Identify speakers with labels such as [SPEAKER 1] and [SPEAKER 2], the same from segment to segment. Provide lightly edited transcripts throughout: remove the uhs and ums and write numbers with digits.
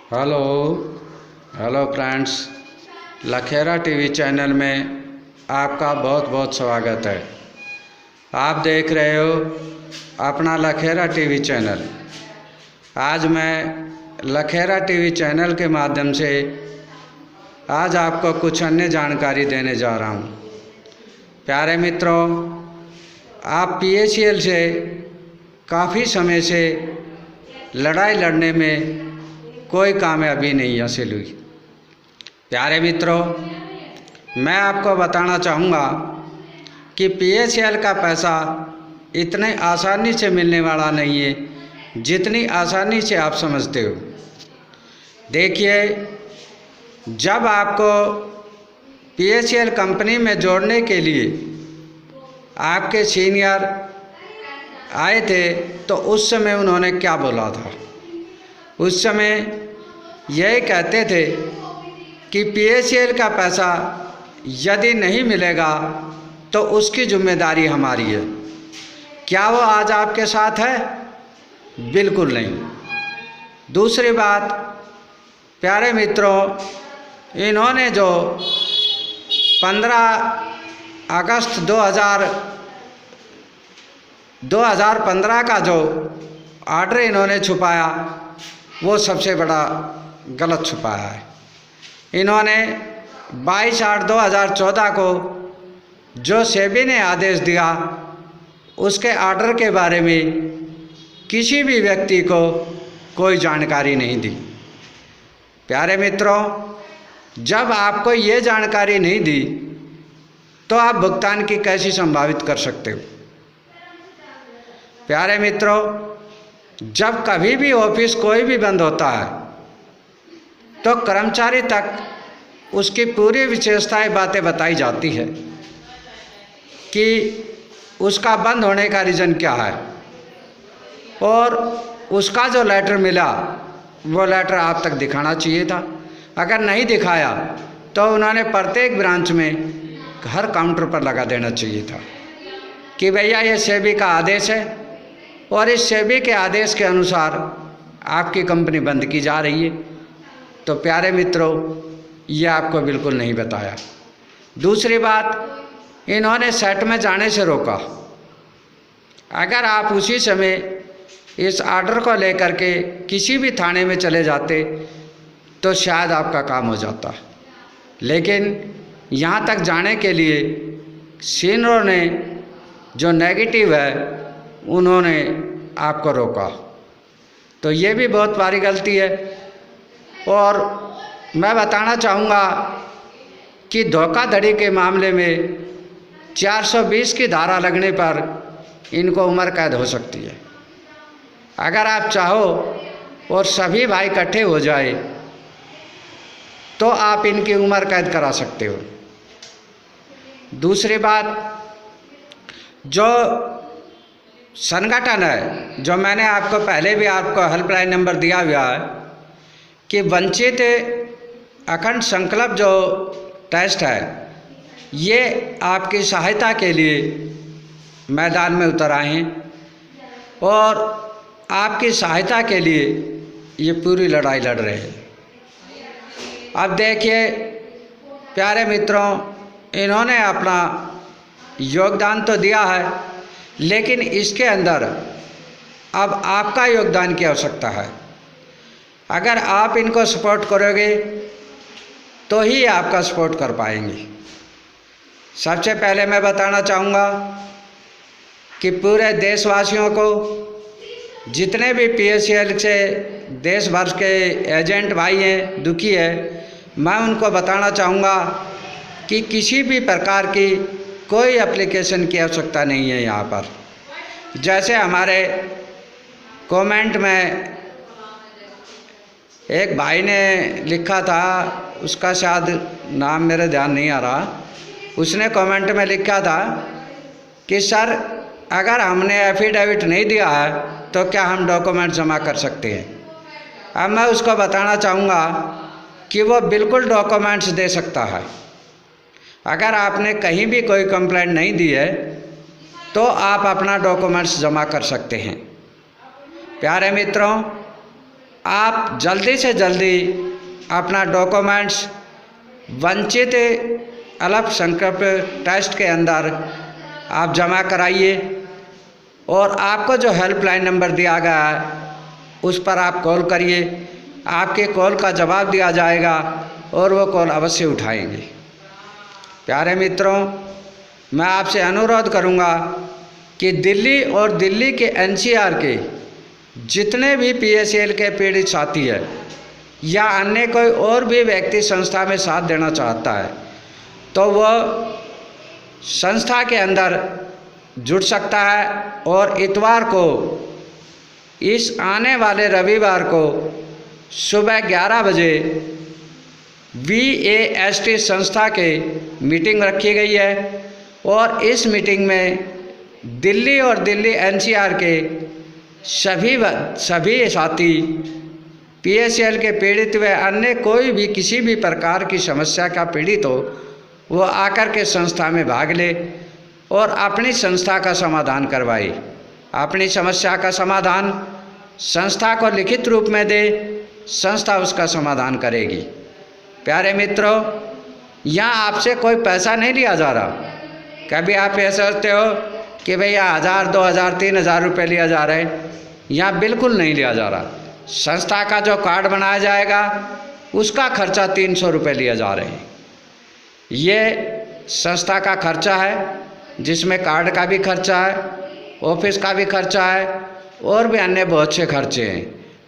[SPEAKER 1] Hello hello friends, Lakhera TV channel में आपका बहुत बहुत स्वागत है। आप देख रहे हो अपना लखेरा टीवी चैनल। आज मैं लखेरा टीवी चैनल के माध्यम से आज आपको कुछ अन्य जानकारी देने जा रहा हूँ। प्यारे मित्रों, आप PACL से काफ़ी समय से लड़ाई लड़ने में कोई कामयाबी नहीं हासिल हुई। प्यारे मित्रों, मैं आपको बताना चाहूँगा कि PACL का पैसा इतने आसानी से मिलने वाला नहीं है जितनी आसानी से आप समझते हो। देखिए, जब आपको PACL कंपनी में जोड़ने के लिए आपके सीनियर आए थे तो उस समय उन्होंने क्या बोला था? उस समय यही कहते थे कि PACL का पैसा यदि नहीं मिलेगा तो उसकी जिम्मेदारी हमारी है। क्या वो आज आपके साथ है? बिल्कुल नहीं। दूसरी बात, प्यारे मित्रों, इन्होंने जो 15 अगस्त 2015 का जो ऑर्डर इन्होंने छुपाया वो सबसे बड़ा गलत छुपाया है। इन्होंने 22/8/2014 को जो सेबी ने आदेश दिया उसके ऑर्डर के बारे में किसी भी व्यक्ति को कोई जानकारी नहीं दी। प्यारे मित्रों, जब आपको ये जानकारी नहीं दी तो आप भुगतान की कैसी संभावित कर सकते हो? प्यारे मित्रों, जब कभी भी ऑफिस कोई भी बंद होता है तो कर्मचारी तक उसकी पूरी विशेषताएं बातें बताई जाती है कि उसका बंद होने का रीज़न क्या है, और उसका जो लेटर मिला वो लेटर आप तक दिखाना चाहिए था। अगर नहीं दिखाया तो उन्होंने प्रत्येक ब्रांच में हर काउंटर पर लगा देना चाहिए था कि भैया ये सेबी का आदेश है और इस सेबी के आदेश के अनुसार आपकी कंपनी बंद की जा रही है। तो प्यारे मित्रों, ये आपको बिल्कुल नहीं बताया। दूसरी बात, इन्होंने सेट में जाने से रोका। अगर आप उसी समय इस ऑर्डर को लेकर के किसी भी थाने में चले जाते तो शायद आपका काम हो जाता, लेकिन यहाँ तक जाने के लिए सीनियरों ने जो नेगेटिव है उन्होंने आपको रोका। तो ये भी बहुत बड़ी गलती है। और मैं बताना चाहूँगा कि धोखाधड़ी के मामले में 420 की धारा लगने पर इनको उम्र कैद हो सकती है। अगर आप चाहो और सभी भाई इकट्ठे हो जाए तो आप इनकी उम्र कैद करा सकते हो। दूसरी बात, जो संगठन है, जो मैंने आपको पहले भी आपको हेल्पलाइन नंबर दिया हुआ है कि वंचित अखंड संकल्प जो टेस्ट है, ये आपकी सहायता के लिए मैदान में उतर आए हैं और आपकी सहायता के लिए ये पूरी लड़ाई लड़ रहे हैं। अब देखिए प्यारे मित्रों, इन्होंने अपना योगदान तो दिया है, लेकिन इसके अंदर अब आपका योगदान की आवश्यकता है। अगर आप इनको सपोर्ट करोगे तो ही आपका सपोर्ट कर पाएंगे। सबसे पहले मैं बताना चाहूँगा कि पूरे देशवासियों को, जितने भी PACL से देश भर के एजेंट भाई हैं, दुखी है, मैं उनको बताना चाहूँगा कि किसी भी प्रकार की कोई एप्लीकेशन की आवश्यकता नहीं है यहाँ पर। जैसे हमारे कमेंट में एक भाई ने लिखा था, उसका शायद नाम मेरे ध्यान नहीं आ रहा, उसने कमेंट में लिखा था कि सर, अगर हमने एफिडेविट नहीं दिया है तो क्या हम डॉक्यूमेंट जमा कर सकते हैं? अब मैं उसको बताना चाहूँगा कि वो बिल्कुल डॉक्यूमेंट्स दे सकता है। अगर आपने कहीं भी कोई कंप्लेंट नहीं दी है तो आप अपना डॉक्यूमेंट्स जमा कर सकते हैं। प्यारे मित्रों, आप जल्दी से जल्दी अपना डॉक्यूमेंट्स वंचित अल्पसंख्यक टेस्ट के अंदर आप जमा कराइए और आपको जो हेल्पलाइन नंबर दिया गया है उस पर आप कॉल करिए। आपके कॉल का जवाब दिया जाएगा और वो कॉल अवश्य उठाएंगे। प्यारे मित्रों, मैं आपसे अनुरोध करूंगा कि दिल्ली और दिल्ली के एनसीआर के जितने भी पीएसएल के पीड़ित साथी है या अन्य कोई और भी व्यक्ति संस्था में साथ देना चाहता है तो वह संस्था के अंदर जुड़ सकता है और इतवार को, इस आने वाले रविवार को सुबह 11 बजे VAST संस्था के मीटिंग रखी गई है और इस मीटिंग में दिल्ली और दिल्ली एनसीआर के सभी साथी पीएसएल के पीड़ित व अन्य कोई भी किसी भी प्रकार की समस्या का पीड़ित हो वो आकर के संस्था में भाग ले और अपनी संस्था का समाधान करवाए। अपनी समस्या का समाधान संस्था को लिखित रूप में दे, संस्था उसका समाधान करेगी। प्यारे मित्रों, यहाँ आपसे कोई पैसा नहीं लिया जा रहा। कभी आप ये सोचते हो कि भैया 1000, 2000, 3000 रुपये लिया जा रहा है, यहाँ बिल्कुल नहीं लिया जा रहा। संस्था का जो कार्ड बनाया जाएगा उसका खर्चा 300 रुपये लिया जा रहे हैं। ये संस्था का खर्चा है जिसमें कार्ड का भी खर्चा है, ऑफिस का भी खर्चा है और भी अन्य बहुत से खर्चे हैं।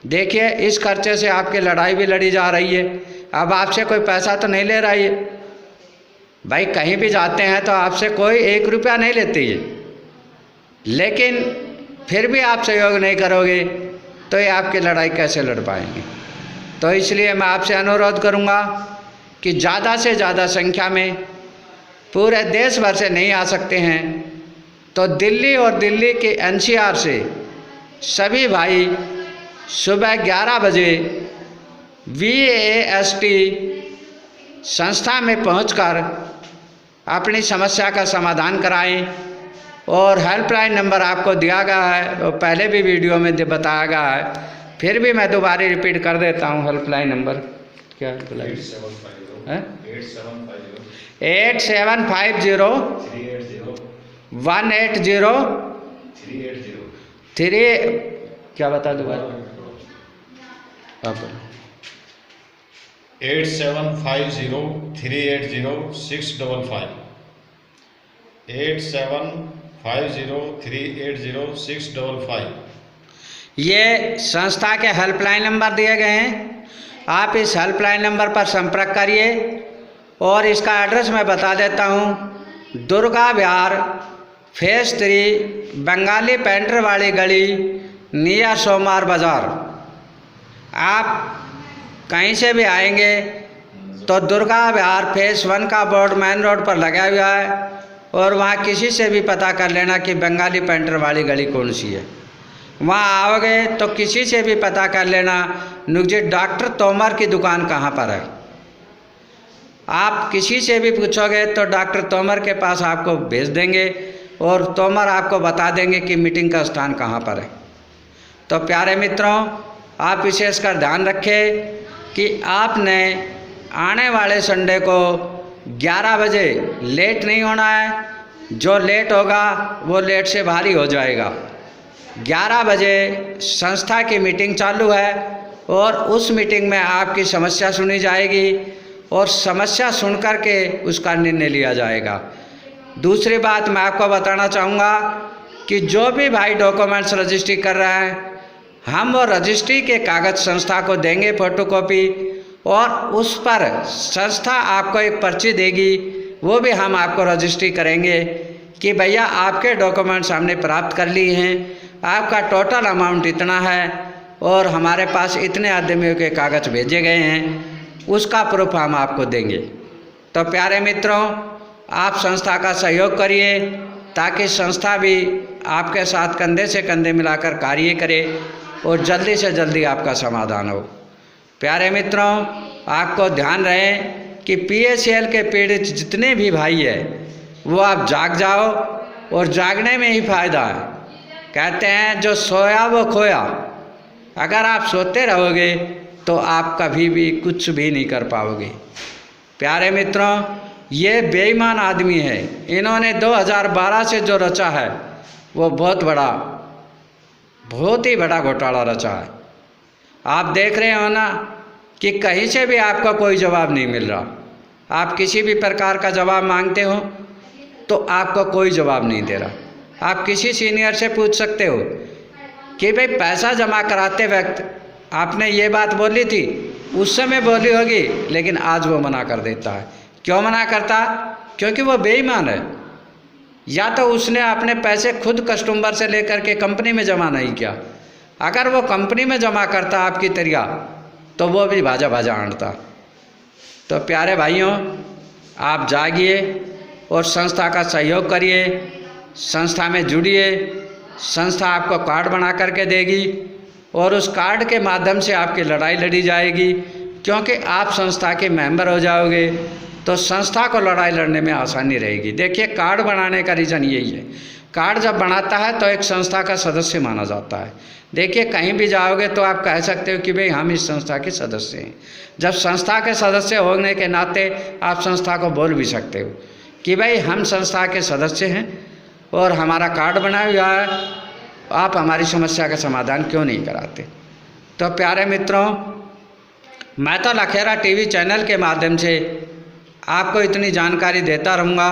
[SPEAKER 1] देखिए, इस खर्चे से आपकी लड़ाई भी लड़ी जा रही है। अब आपसे कोई पैसा तो नहीं ले रहा है भाई, कहीं भी जाते हैं तो आपसे कोई 1 रुपया नहीं लेती है, लेकिन फिर भी आप सहयोग नहीं करोगे तो ये आपकी लड़ाई कैसे लड़ पाएंगे। तो इसलिए मैं आपसे अनुरोध करूंगा कि ज़्यादा से ज़्यादा संख्या में, पूरे देश भर से नहीं आ सकते हैं तो दिल्ली और दिल्ली के एनसीआर से सभी भाई सुबह 11 बजे VAST संस्था में पहुंचकर अपनी समस्या का समाधान कराएं। और हेल्पलाइन नंबर आपको दिया गया है, वो पहले भी वीडियो में बताया गया है, फिर भी मैं दोबारा रिपीट कर देता हूँ। हेल्पलाइन नंबर क्या है? 8750 180 3 क्या बता दोबारा?
[SPEAKER 2] 8750 380 655 8750 380 655।
[SPEAKER 1] ये संस्था के हेल्पलाइन नंबर दिए गए हैं। आप इस हेल्पलाइन नंबर पर संपर्क करिए और इसका एड्रेस मैं बता देता हूँ। दुर्गा विहार फेज 3 बंगाली पेंटर वाली गली नियर सोमवार बाज़ार। आप कहीं से भी आएंगे तो दुर्गा विहार फेज 1 का बोर्ड मेन रोड पर लगा हुआ है और वहाँ किसी से भी पता कर लेना कि बंगाली पेंटर वाली गली कौन सी है। वहाँ आओगे तो किसी से भी पता कर लेना मुझे डॉक्टर तोमर की दुकान कहाँ पर है। आप किसी से भी पूछोगे तो डॉक्टर तोमर के पास आपको भेज देंगे और तोमर आपको बता देंगे कि मीटिंग का स्थान कहाँ पर है। तो प्यारे मित्रों, आप विशेषकर ध्यान रखें कि आपने आने वाले संडे को 11 बजे लेट नहीं होना है। जो लेट होगा वो लेट से भारी हो जाएगा। 11 बजे संस्था की मीटिंग चालू है और उस मीटिंग में आपकी समस्या सुनी जाएगी और समस्या सुन कर के उसका निर्णय लिया जाएगा। दूसरी बात मैं आपको बताना चाहूँगा कि जो भी भाई डॉक्यूमेंट्स रजिस्ट्री कर रहा है, हम वो रजिस्ट्री के कागज़ संस्था को देंगे फोटोकॉपी, और उस पर संस्था आपको एक पर्ची देगी, वो भी हम आपको रजिस्ट्री करेंगे कि भैया आपके डॉक्यूमेंट्स हमने प्राप्त कर लिए हैं, आपका टोटल अमाउंट इतना है और हमारे पास इतने आदमियों के कागज़ भेजे गए हैं, उसका प्रूफ हम आपको देंगे। तो प्यारे मित्रों, आप संस्था का सहयोग करिए ताकि संस्था भी आपके साथ कंधे से कंधे मिलाकर कार्य करे और जल्दी से जल्दी आपका समाधान हो। प्यारे मित्रों, आपको ध्यान रहे कि पीएसएल के पीड़ित जितने भी भाई हैं वो आप जाग जाओ, और जागने में ही फायदा है। कहते हैं जो सोया वो खोया। अगर आप सोते रहोगे तो आप कभी भी कुछ भी नहीं कर पाओगे। प्यारे मित्रों, ये बेईमान आदमी है। इन्होंने 2012 से जो रचा है वो बहुत ही बड़ा घोटाला रचा है। आप देख रहे हो ना कि कहीं से भी आपका कोई जवाब नहीं मिल रहा। आप किसी भी प्रकार का जवाब मांगते हो तो आपको कोई जवाब नहीं दे रहा। आप किसी सीनियर से पूछ सकते हो कि भाई पैसा जमा कराते वक्त आपने ये बात बोली थी, उस समय बोली होगी, लेकिन आज वो मना कर देता है। क्यों मना करता? क्योंकि वो बेईमान है। या तो उसने अपने पैसे खुद कस्टमर से लेकर के कंपनी में जमा नहीं किया। अगर वो कंपनी में जमा करता आपकी तरह तो वो भी भाजा आंटता। तो प्यारे भाइयों, आप जागिए और संस्था का सहयोग करिए, संस्था में जुड़िए। संस्था आपको कार्ड बना करके देगी और उस कार्ड के माध्यम से आपकी लड़ाई लड़ी जाएगी। क्योंकि आप संस्था के मेंबर हो जाओगे तो संस्था को लड़ाई लड़ने में आसानी रहेगी। देखिए, कार्ड बनाने का रीज़न यही है। कार्ड जब बनाता है तो एक संस्था का सदस्य माना जाता है। देखिए, कहीं भी जाओगे तो आप कह सकते हो कि भाई हम इस संस्था के सदस्य हैं। जब संस्था के सदस्य होने के नाते आप संस्था को बोल भी सकते हो कि भाई हम संस्था के सदस्य हैं और हमारा कार्ड बना हुआ है, आप हमारी समस्या का समाधान क्यों नहीं कराते। तो प्यारे मित्रों, मैं तो लखेरा टीवी चैनल के माध्यम से आपको इतनी जानकारी देता रहूँगा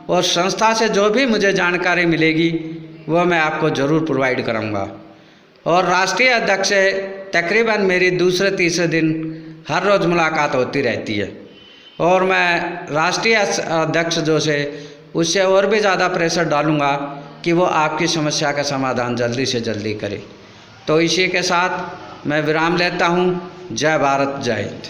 [SPEAKER 1] और संस्था से जो भी मुझे जानकारी मिलेगी वो मैं आपको ज़रूर प्रोवाइड करूँगा। और राष्ट्रीय अध्यक्ष से तकरीबन मेरी दूसरे तीसरे दिन हर रोज़ मुलाकात होती रहती है और मैं राष्ट्रीय अध्यक्ष जो से उससे और भी ज़्यादा प्रेशर डालूँगा कि वो आपकी समस्या का समाधान जल्दी से जल्दी करे। तो इसी के साथ मैं विराम लेता हूँ। जय भारत, जय हिंद।